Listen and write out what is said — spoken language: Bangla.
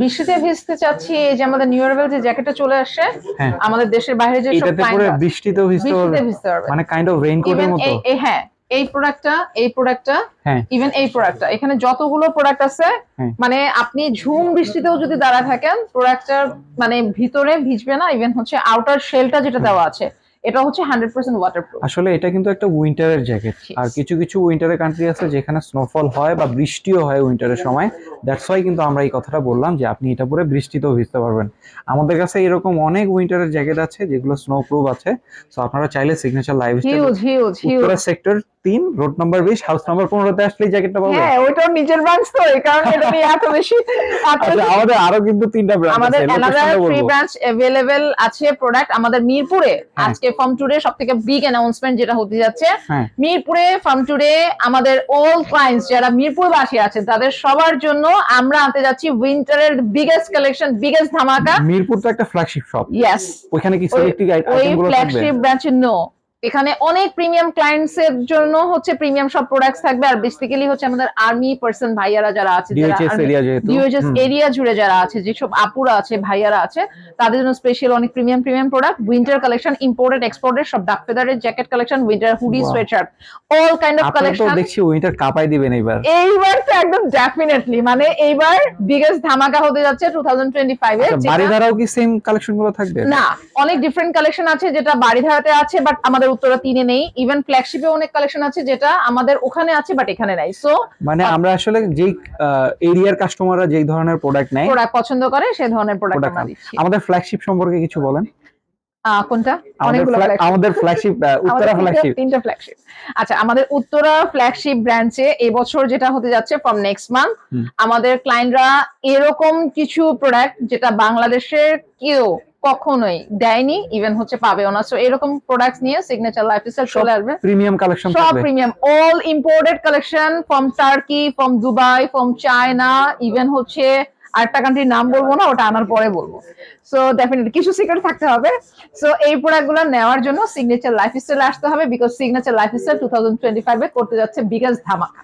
বৃষ্টিতে ভিজতে চাচ্ছি, এই যে আমাদের নিউরাবেল যে জ্যাকেটটা চলে আসছে, হ্যাঁ আমাদের দেশের বাইরে যে সব এটাতে ক্লায়েন্ট পরে আছে বৃষ্টিতেও ভিজতে পারবে, ভিজতে পারবে। মানে কাইন্ড অফ রেইনকোটের ইভেন মতো। হ্যাঁ, এই প্রোডাক্টটা হ্যাঁ ইভেন এই প্রোডাক্টটা, এখানে যতগুলো প্রোডাক্ট আছে, হ্যাঁ মানে আপনি ঝুম বৃষ্টিতেও যদি দাঁড়া থাকেন, প্রোডাক্টটার মানে ভিতরে ভিজবে না। ইভেন হচ্ছে আউটার শেলটা যেটা দেওয়া আছে, এটা হচ্ছে 100% ওয়াটারপ্রুফ। আসলে এটা কিন্তু একটা উইন্টারের জ্যাকেট, আর কিছু কিছু উইন্টারের কান্ট্রি আছে যেখানে স্নোফল হয় বা বৃষ্টিও হয় উইন্টারের সময়। দ্যাটস ওয়াই কিন্তু আমরা এই কথাটা বললাম যে আপনি এটা পরে বৃষ্টিতেও ভিজতে পারবেন। আমাদের কাছে এরকম অনেক উইন্টারের জ্যাকেট আছে যেগুলো স্নো প্রুফ আছে। সো আপনারা চাইলে signature lifestyle huge huge Uttara huge. Sector 3 road number 20 house number 15 আসলে এই জ্যাকেটটা পাবেন। হ্যাঁ, ওইটাও নিজের ব্রাঞ্চ, তো এই কারণে এটা নিয়ে এত বেশি আচ্ছা আমাদের আরো কিন্তু 3টা ব্রাঞ্চ আমাদের আছে, অ্যানাদার লোকেশনটা 3 বলবো। ব্রাঞ্চ अवेलेबल আছে প্রোডাক্ট আমাদের মিরপুরে। হ্যাঁ আজকে ফার্ম টুডে সবথেকে বিগ অ্যানাউন্সমেন্ট যেটা হতে যাচ্ছে, হ্যাঁ মিরপুরে ফার্ম টুডে আমাদের অল ক্লায়েন্টস যারা মিরপুরবাসী আছেন তাদের সবার জন্য আমরা আনতে যাচ্ছি উইন্টারের বিগেস্ট কালেকশন, বিগেস্ট ধামাকা। মিরপুর তো একটা ফ্ল্যাগশিপ শপ, ইয়েস, ওইখানে কি সিলেক্টিভ ওই আইটেম গুলো থাকবে? ফ্ল্যাগশিপ ব্রাঞ্চ নো, এখানে অনেক প্রিমিয়াম ক্লায়েন্টস এর জন্য হচ্ছে প্রিমিয়াম সব প্রোডাক্টস থাকবে। আর বেসিক্যালি হচ্ছে আমাদের আর্মি পার্সন ভাইয়ারা যারা আছে, যারা ডিএইচএস এরিয়া যেহেতু। ডিওএইচএস এরিয়া জুড়ে যারা আছে, যেসব আপুরা আছে ভাইয়ারা আছে, তাদের জন্য স্পেশাল অনেক premium premium product, winter collection, imported exported সব, ডাক ফেদারের jacket collection, winter hoodie, Wow. Sweater, all kind of আপনারা তো কালেকশন। দেখছি উইন্টার কাপাই দিবেন এবার। এইবার তো একদম ডেফিনেটলি, মানে এইবার বিগেস্ট ধামাকা হতে যাচ্ছে 2025 এ। আচ্ছা বাড়িধারাও কি সেম কালেকশন গুলো থাকবে? না, অনেক ডিফারেন্ট কালেকশন আছে যেটা বাড়িধারাতে আছে বাট আমাদের উত্তরা 3 এ নেই। ইভেন ফ্ল্যাগশিপে অনেক কালেকশন আছে যেটা আমাদের ওখানে আছে বাট এখানে নাই। সো মানে আমরা আসলে যেই এরিয়ার কাস্টমাররা যেই ধরনের প্রোডাক্ট নেয়, প্রোডাক্ট পছন্দ করে সেই ধরনের প্রোডাক্ট আমরা দিচ্ছি। আমাদের ফ্ল্যাগশিপ সম্পর্কে কিছু বলেন। কোনটা? আমাদের অনেকগুলো flagship। আমাদের ফ্ল্যাগশিপ উত্তরা ফ্ল্যাগশিপ। 3টা ফ্ল্যাগশিপ। আচ্ছা, আমাদের উত্তরা ফ্ল্যাগশিপ ব্রাঞ্চে এবছর যেটা হতে যাচ্ছে ফ্রম নেক্সট মান্থ, আমাদের ক্লায়েন্টরা এরকম কিছু প্রোডাক্ট যেটা বাংলাদেশের কেউ কখনোই দেয়নি, ইভেন হচ্ছে পাবেও না। সো এরকম প্রোডাক্টস নিয়ে সিগনেচার লাইফস্টাইল চলে আসবে। প্রিমিয়াম কালেকশন সব থাকবে, premium, all imported collection from turkey, from Dubai, from China, even হচ্ছে আরেকটা কান্ট্রির নাম বলবো না, ওটা আনার পরে বলবো। সো ডেফিনেটলি কিছু সিক্রেট থাকতে হবে। সো এই প্রোডাক্টগুলো নেওয়ার জন্য সিগনেচার লাইফস্টাইল আসতে হবে, বিকজ সিগনেচার লাইফস্টাইল 2025 এ করতে যাচ্ছে বিগেস্ট ধামাকা।